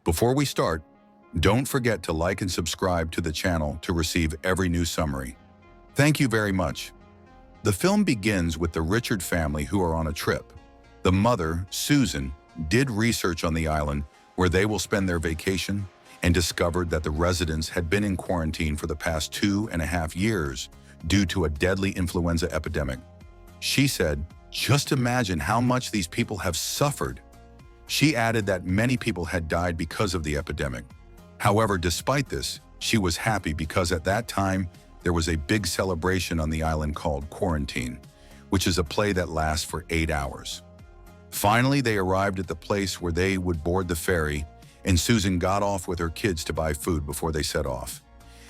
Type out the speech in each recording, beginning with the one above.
Before we start, don't forget to like and subscribe to the channel to receive every new summary. Thank you very much. The film begins with the Richard family who are on a trip. The mother, Susan, did research on the island where they will spend their vacation and discovered that the residents had been in quarantine for the past 2.5 years due to a deadly influenza epidemic. She said, "Just imagine how much these people have suffered." She added that many people had died because of the epidemic. However, despite this, she was happy because at that time, there was a big celebration on the island called Quarantine, which is a play that lasts for 8 hours. Finally, they arrived at the place where they would board the ferry, and Susan got off with her kids to buy food before they set off.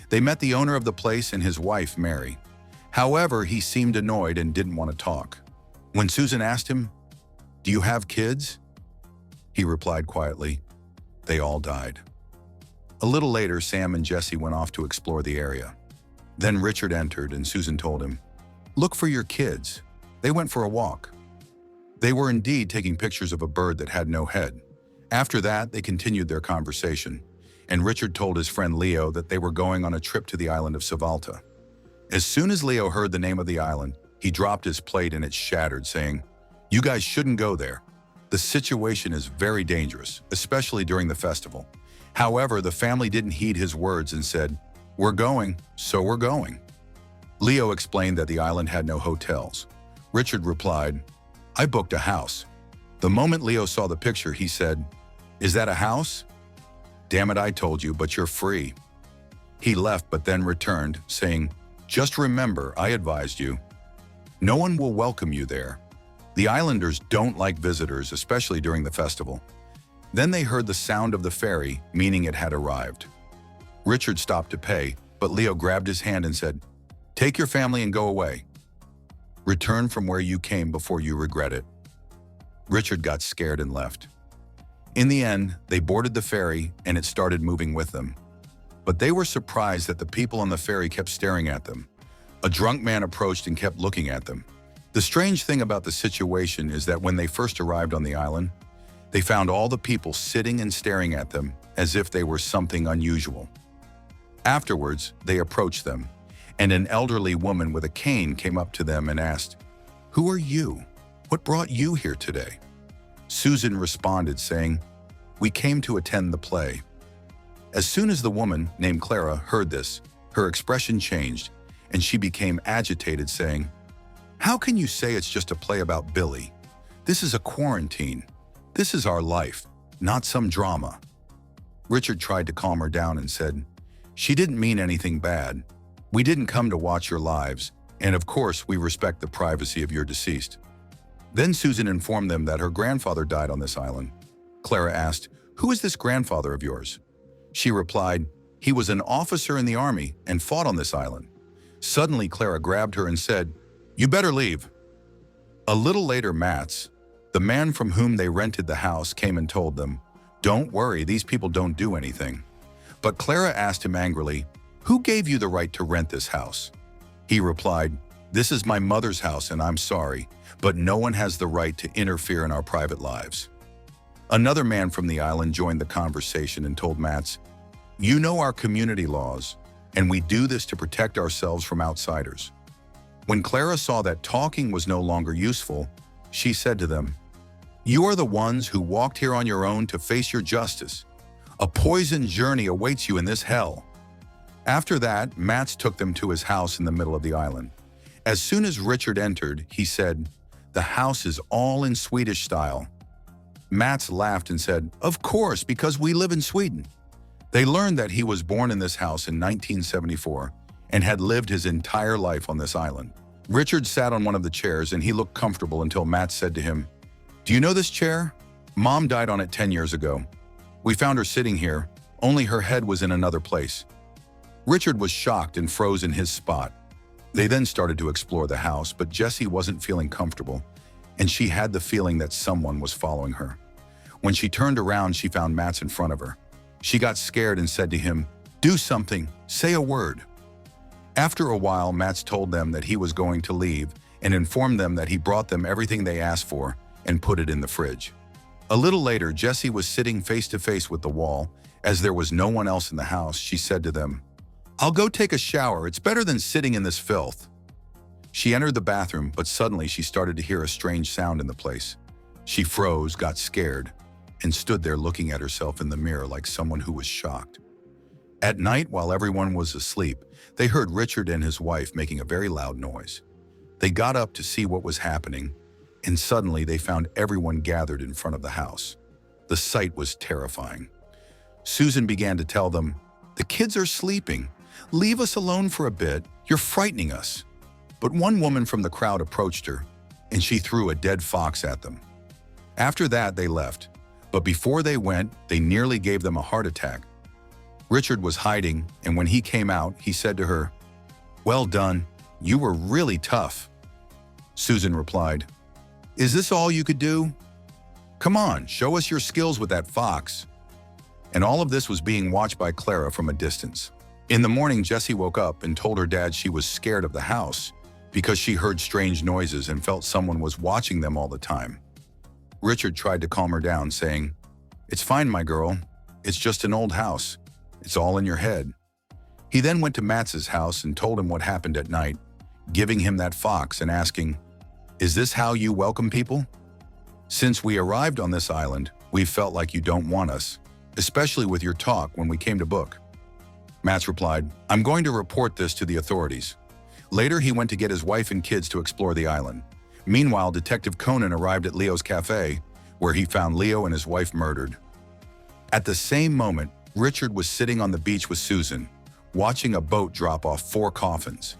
They met the owner of the place and his wife, Mary. However, he seemed annoyed and didn't want to talk. When Susan asked him, "Do you have kids?" he replied quietly, "They all died." A little later, Sam and Jessie went off to explore the area. Then Richard entered and Susan told him, "Look for your kids." They went for a walk. They were indeed taking pictures of a bird that had no head. After that, they continued their conversation, and Richard told his friend Leo that they were going on a trip to the island of Sevalta. As soon as Leo heard the name of the island, he dropped his plate and it shattered, saying, "You guys shouldn't go there. The situation is very dangerous, especially during the festival." However, the family didn't heed his words and said, "We're going, so we're going." Leo explained that the island had no hotels. Richard replied, "I booked a house." The moment Leo saw the picture, he said, "Is that a house?" "Damn it, I told you, but you're free." He left but then returned, saying, "Just remember, I advised you. No one will welcome you there. The islanders don't like visitors, especially during the festival." Then they heard the sound of the ferry, meaning it had arrived. Richard stopped to pay, but Leo grabbed his hand and said, "Take your family and go away. Return from where you came before you regret it." Richard got scared and left. In the end, they boarded the ferry and it started moving with them. But they were surprised that the people on the ferry kept staring at them. A drunk man approached and kept looking at them. The strange thing about the situation is that when they first arrived on the island, they found all the people sitting and staring at them as if they were something unusual. Afterwards, they approached them, and an elderly woman with a cane came up to them and asked, "Who are you? What brought you here today?" Susan responded saying, "We came to attend the play." As soon as the woman, named Clara, heard this, her expression changed, and she became agitated, saying, "How can you say it's just a play about Billy? This is a quarantine. This is our life, not some drama." Richard tried to calm her down and said, "She didn't mean anything bad. We didn't come to watch your lives, and of course we respect the privacy of your deceased." Then Susan informed them that her grandfather died on this island. Clara asked, "Who is this grandfather of yours?" She replied, "He was an officer in the army and fought on this island." Suddenly, Clara grabbed her and said, "You better leave." A little later, Mats, the man from whom they rented the house, came and told them, "Don't worry, these people don't do anything." But Clara asked him angrily, "Who gave you the right to rent this house?" He replied, "This is my mother's house and I'm sorry, but no one has the right to interfere in our private lives." Another man from the island joined the conversation and told Mats, "You know our community laws, and we do this to protect ourselves from outsiders." When Clara saw that talking was no longer useful, she said to them, "You are the ones who walked here on your own to face your justice. A poisoned journey awaits you in this hell." After that, Mats took them to his house in the middle of the island. As soon as Richard entered, he said, "The house is all in Swedish style." Mats laughed and said, "Of course, because we live in Sweden." They learned that he was born in this house in 1974 and had lived his entire life on this island. Richard sat on one of the chairs and he looked comfortable until Mats said to him, "Do you know this chair? Mom died on it 10 years ago. We found her sitting here, only her head was in another place." Richard was shocked and froze in his spot. They then started to explore the house, but Jessie wasn't feeling comfortable, and she had the feeling that someone was following her. When she turned around, she found Mats in front of her. She got scared and said to him, "Do something, say a word." After a while, Mats told them that he was going to leave and informed them that he brought them everything they asked for and put it in the fridge. A little later, Jessie was sitting face to face with the wall. As there was no one else in the house, she said to them, "I'll go take a shower. It's better than sitting in this filth." She entered the bathroom, but suddenly she started to hear a strange sound in the place. She froze, got scared, and stood there looking at herself in the mirror like someone who was shocked. At night, while everyone was asleep, they heard Richard and his wife making a very loud noise. They got up to see what was happening, and suddenly they found everyone gathered in front of the house. The sight was terrifying. Susan began to tell them, "The kids are sleeping. Leave us alone for a bit. You're frightening us." But one woman from the crowd approached her, and she threw a dead fox at them. After that, they left. But before they went, they nearly gave them a heart attack. Richard was hiding, and when he came out, he said to her, "Well done. You were really tough." Susan replied, "Is this all you could do? Come on, show us your skills with that fox." And all of this was being watched by Clara from a distance. In the morning, Jessie woke up and told her dad she was scared of the house because she heard strange noises and felt someone was watching them all the time. Richard tried to calm her down, saying, "It's fine, my girl. It's just an old house. It's all in your head." He then went to Mats's house and told him what happened at night, giving him that fox and asking, "Is this how you welcome people? Since we arrived on this island, we felt like you don't want us, especially with your talk when we came to book." Mats replied, "I'm going to report this to the authorities." Later, he went to get his wife and kids to explore the island. Meanwhile, Detective Conan arrived at Leo's cafe, where he found Leo and his wife murdered. At the same moment, Richard was sitting on the beach with Susan, watching a boat drop off 4 coffins.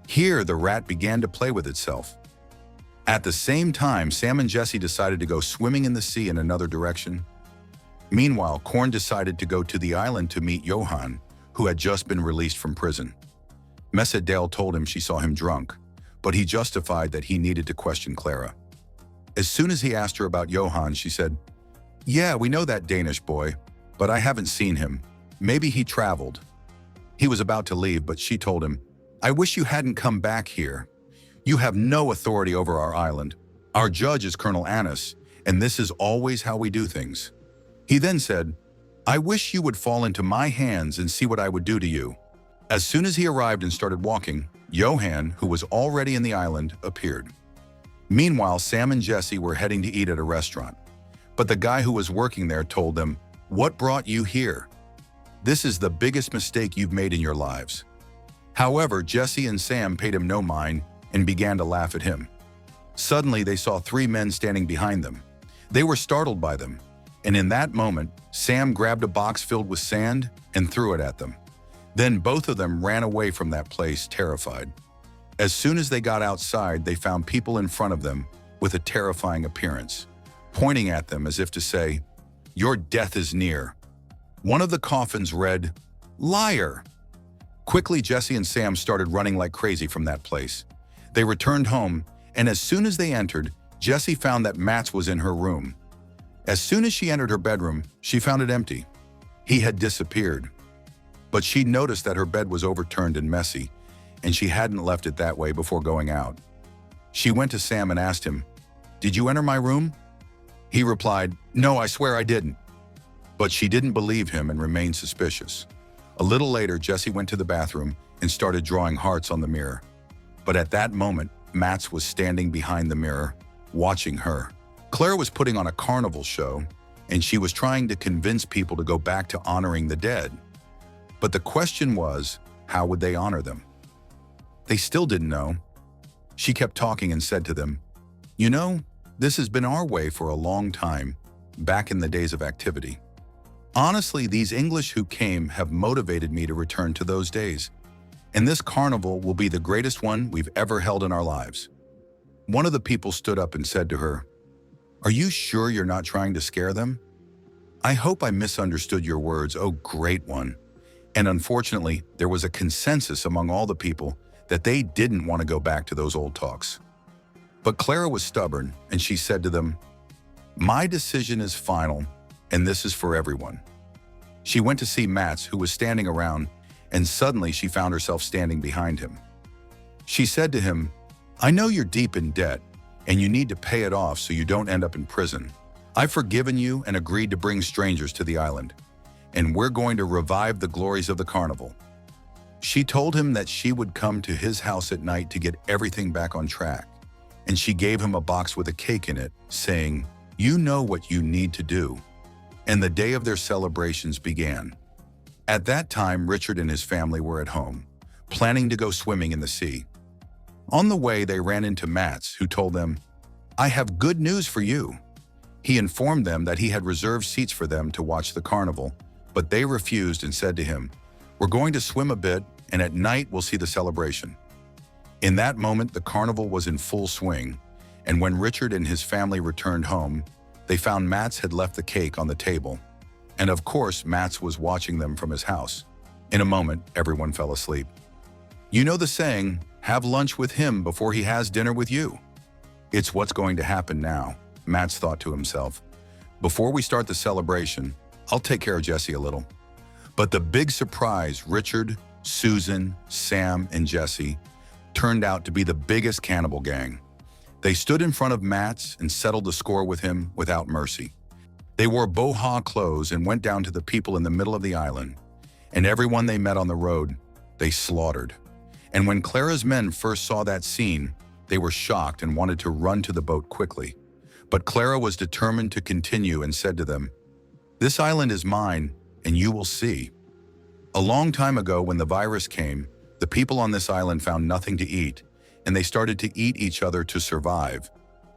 Here, the rat began to play with itself. At the same time, Sam and Jessie decided to go swimming in the sea in another direction. Meanwhile, Korn decided to go to the island to meet Johan, who had just been released from prison. Messadale told him she saw him drunk, but he justified that he needed to question Clara. As soon as he asked her about Johan, she said, "Yeah, we know that Danish boy, but I haven't seen him. Maybe he traveled." He was about to leave, but she told him, "I wish you hadn't come back here. You have no authority over our island. Our judge is Colonel Annis, and this is always how we do things." He then said, "I wish you would fall into my hands and see what I would do to you." As soon as he arrived and started walking, Johan, who was already in the island, appeared. Meanwhile, Sam and Jessie were heading to eat at a restaurant. But the guy who was working there told them, "What brought you here? This is the biggest mistake you've made in your lives." However, Jessie and Sam paid him no mind and began to laugh at him. Suddenly, they saw 3 men standing behind them. They were startled by them, and in that moment, Sam grabbed a box filled with sand and threw it at them. Then both of them ran away from that place, terrified. As soon as they got outside, they found people in front of them with a terrifying appearance, pointing at them as if to say, "Your death is near." One of the coffins read, "Liar." Quickly, Jessie and Sam started running like crazy from that place. They returned home, and as soon as they entered, Jessie found that Mats was in her room. As soon as she entered her bedroom, she found it empty. He had disappeared. But she noticed that her bed was overturned and messy, and she hadn't left it that way before going out. She went to Sam and asked him, "Did you enter my room?" He replied, "No, I swear I didn't." But she didn't believe him and remained suspicious. A little later, Jessie went to the bathroom and started drawing hearts on the mirror. But at that moment, Mats was standing behind the mirror, watching her. Clara was putting on a carnival show, and she was trying to convince people to go back to honoring the dead. But the question was, how would they honor them? They still didn't know. She kept talking and said to them, "You know, this has been our way for a long time, back in the days of activity. Honestly, these English who came have motivated me to return to those days. And this carnival will be the greatest one we've ever held in our lives." One of the people stood up and said to her, "Are you sure you're not trying to scare them? I hope I misunderstood your words, oh great one." And unfortunately, there was a consensus among all the people that they didn't want to go back to those old talks. But Clara was stubborn, and she said to them, "My decision is final, and this is for everyone." She went to see Mats, who was standing around, and suddenly she found herself standing behind him. She said to him, "I know you're deep in debt, and you need to pay it off so you don't end up in prison. I've forgiven you and agreed to bring strangers to the island, and we're going to revive the glories of the carnival. She told him that she would come to his house at night to get everything back on track, and she gave him a box with a cake in it, saying, "You know what you need to do." And the day of their celebrations began. At that time, Richard and his family were at home, planning to go swimming in the sea. On the way, they ran into Mats, who told them, "I have good news for you." He informed them that he had reserved seats for them to watch the carnival, but they refused and said to him, "We're going to swim a bit, and at night we'll see the celebration." In that moment, the carnival was in full swing, and when Richard and his family returned home, they found Mats had left the cake on the table. And of course, Mats was watching them from his house. In a moment, everyone fell asleep. You know the saying, have lunch with him before he has dinner with you. It's what's going to happen now, Mats thought to himself. Before we start the celebration, I'll take care of Jessie a little. But the big surprise, Richard, Susan, Sam, and Jessie, turned out to be the biggest cannibal gang. They stood in front of Mats and settled the score with him without mercy. They wore boha clothes and went down to the people in the middle of the island, and everyone they met on the road, they slaughtered. And when Clara's men first saw that scene, they were shocked and wanted to run to the boat quickly. But Clara was determined to continue and said to them, "This island is mine, and you will see." A long time ago, when the virus came, the people on this island found nothing to eat, and they started to eat each other to survive,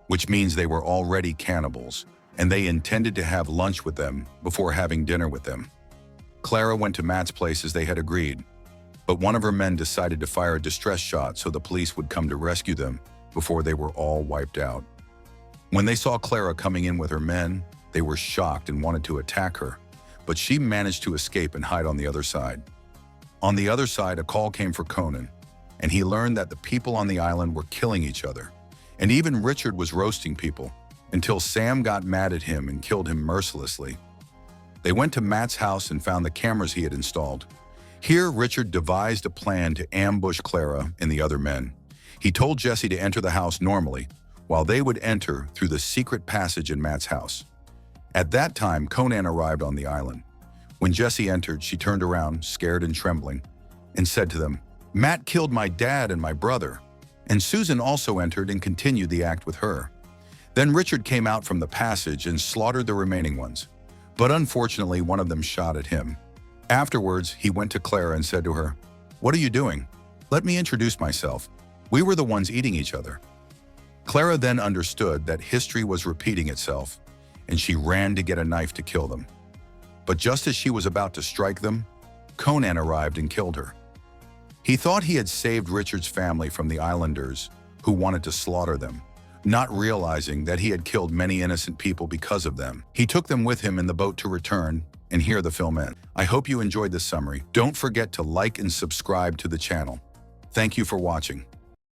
which means they were already cannibals, and they intended to have lunch with them before having dinner with them. Clara went to Matt's place as they had agreed, but one of her men decided to fire a distress shot so the police would come to rescue them before they were all wiped out. When they saw Clara coming in with her men, they were shocked and wanted to attack her, but she managed to escape and hide on the other side. On the other side, a call came for Conan, and he learned that the people on the island were killing each other, and even Richard was roasting people, until Sam got mad at him and killed him mercilessly. They went to Matt's house and found the cameras he had installed. Here, Richard devised a plan to ambush Clara and the other men. He told Jessie to enter the house normally, while they would enter through the secret passage in Matt's house. At that time, Conan arrived on the island. When Jessie entered, she turned around, scared and trembling, and said to them, "Matt killed my dad and my brother." And Susan also entered and continued the act with her. Then Richard came out from the passage and slaughtered the remaining ones. But unfortunately, one of them shot at him. Afterwards, he went to Clara and said to her, "What are you doing? Let me introduce myself. We were the ones eating each other." Clara then understood that history was repeating itself, and she ran to get a knife to kill them. But just as she was about to strike them, Conan arrived and killed her. He thought he had saved Richard's family from the islanders who wanted to slaughter them, not realizing that he had killed many innocent people because of them. He took them with him in the boat to return, and here the film ends. I hope you enjoyed this summary. Don't forget to like and subscribe to the channel. Thank you for watching.